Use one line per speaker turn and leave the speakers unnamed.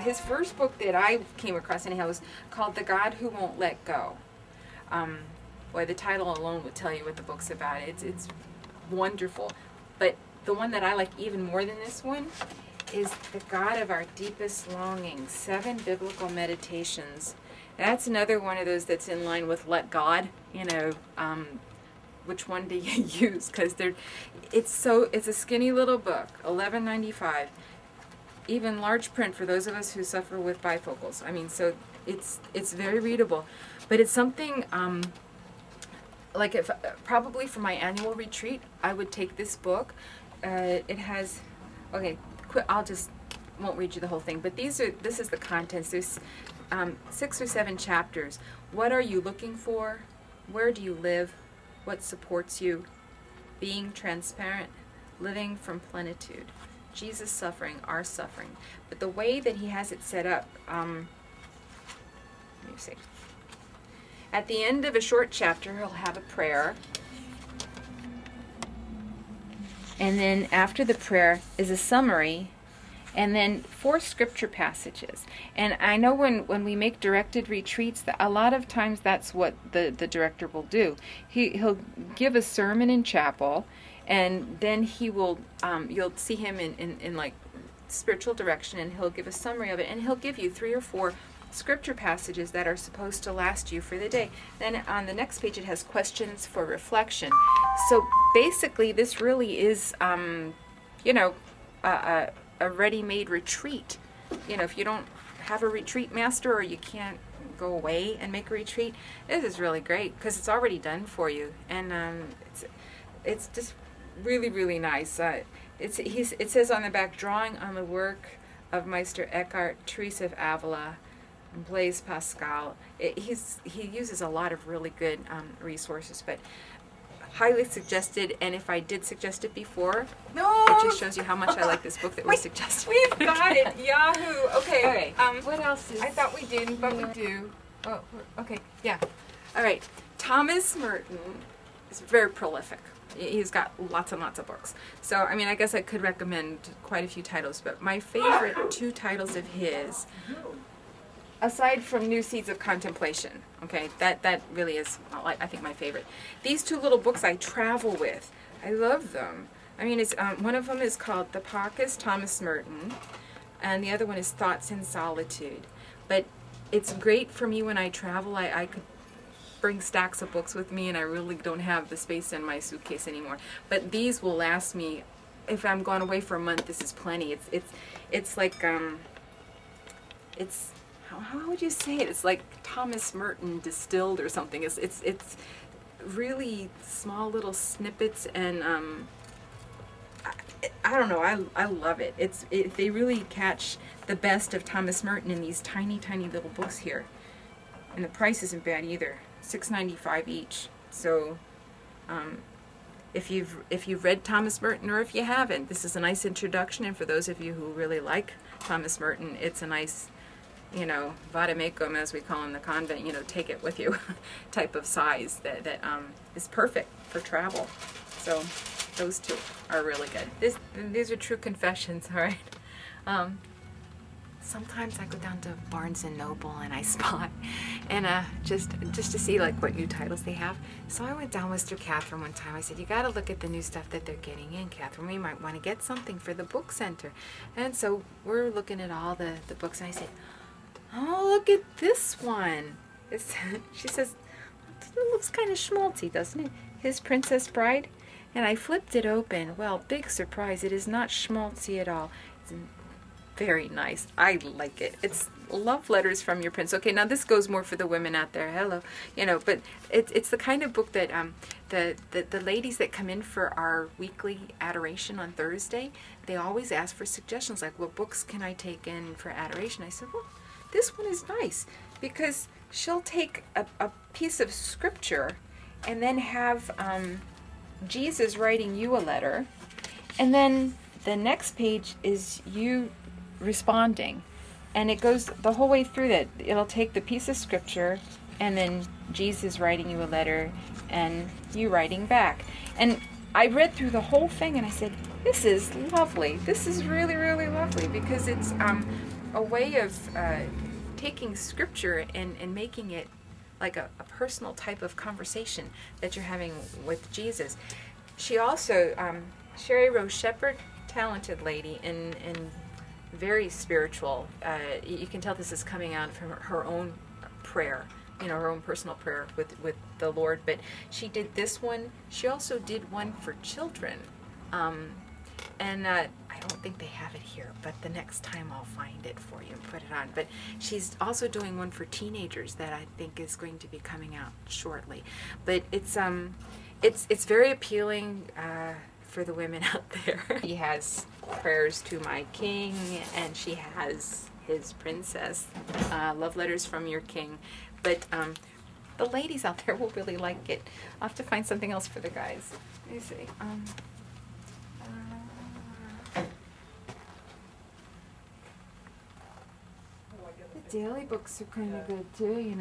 his first book that I came across anyhow was called The God Who Won't Let Go. Boy, the title alone would tell you what the book's about. It's wonderful. But the one that I like even more than this one is The God of Our Deepest Longing, 7 Biblical Meditations. That's another one of those that's in line with Let God, you know, which one do you use? Because it's a skinny little book, $11.95. Even large print for those of us who suffer with bifocals. I mean, so it's very readable. But it's something, like if probably for my annual retreat, I would take this book. It has, okay, won't read you the whole thing, but this is the contents. There's 6 or 7 chapters. What are you looking for? Where do you live? What supports you? Being transparent, living from plenitude. Jesus' suffering, our suffering. But the way that he has it set up, let me see. At the end of a short chapter, he'll have a prayer. And then after the prayer is a summary, and then 4 scripture passages. And I know when we make directed retreats, that a lot of times that's what the director will do. He'll give a sermon in chapel, and then he will, you'll see him in like spiritual direction, and he'll give a summary of it, and he'll give you 3 or 4 scripture passages that are supposed to last you for the day. Then on the next page it has questions for reflection. So basically this really is, you know, a ready-made retreat. You know, if you don't have a retreat master or you can't go away and make a retreat, this is really great because it's already done for you, and it's just really, really nice. It says on the back, drawing on the work of Meister Eckhart, Teresa of Avila, and Blaise Pascal. He uses a lot of really good resources, but highly suggested. And if I did suggest it before, it just shows you how much I like this book that we're suggesting.
We've got it. Yahoo. Okay.
What else is?
I thought we didn't, but we do.
Oh, okay. Yeah. All right. Thomas Merton is very prolific. He's got lots and lots of books. So, I mean, I guess I could recommend quite a few titles, but my favorite 2 titles of his, aside from New Seeds of Contemplation, okay, that really is, I think, my favorite. These 2 little books I travel with. I love them. I mean, it's one of them is called The Pockets, Thomas Merton, and the other one is Thoughts in Solitude. But it's great for me when I travel. I could bring stacks of books with me, and I really don't have the space in my suitcase anymore. But these will last me. If I'm going away for a month, this is plenty. It's like it's how would you say it? It's like Thomas Merton distilled or something. It's really small little snippets, and I don't know. I love it. They really catch the best of Thomas Merton in these tiny, tiny little books here, and the price isn't bad either. $6.95 each. So if you've read Thomas Merton, or if you haven't, this is a nice introduction. And for those of you who really like Thomas Merton, it's a nice, you know, vademecum, as we call in the convent, you know, take it with you type of size that is perfect for travel. So those 2 are really good. These are true confessions, all right? Sometimes I go down to Barnes & Noble and I spot, and just to see like what new titles they have. So I went down with Mr. Catherine one time. I said, you got to look at the new stuff that they're getting in, Catherine. We might want to get something for the book center. And so we're looking at all the books, and I said, oh, look at this one. She says, it looks kind of schmaltzy, doesn't it? His Princess Bride. And I flipped it open. Well, big surprise, it is not schmaltzy at all. It's very nice. I like it. It's love letters from your prince. Okay, now this goes more for the women out there. Hello, you know, but it's the kind of book that the ladies that come in for our weekly adoration on Thursday, they always ask for suggestions, like, what books can I take in for adoration? I said, well, this one is nice, because she'll take a piece of scripture and then have Jesus writing you a letter, and then the next page is you responding, and it goes the whole way through that. It'll take the piece of scripture and then Jesus writing you a letter and you writing back. And I read through the whole thing and I said, this is lovely. This is really, really lovely, because it's a way of taking scripture and making it like a personal type of conversation that you're having with Jesus. She also, Sherry Rose Shepherd, talented lady and very spiritual. You can tell this is coming out from her own prayer, her own personal prayer with the Lord. But she did this one. She also did one for children. And I don't think they have it here, but the next time I'll find it for you and put it on. But she's also doing one for teenagers that I think is going to be coming out shortly. But it's very appealing for the women out there. She has Prayers to My King, and she has His Princess, Love Letters from Your King. But the ladies out there will really like it. I'll have to find something else for the guys. Let me see. The daily books are kind of good too,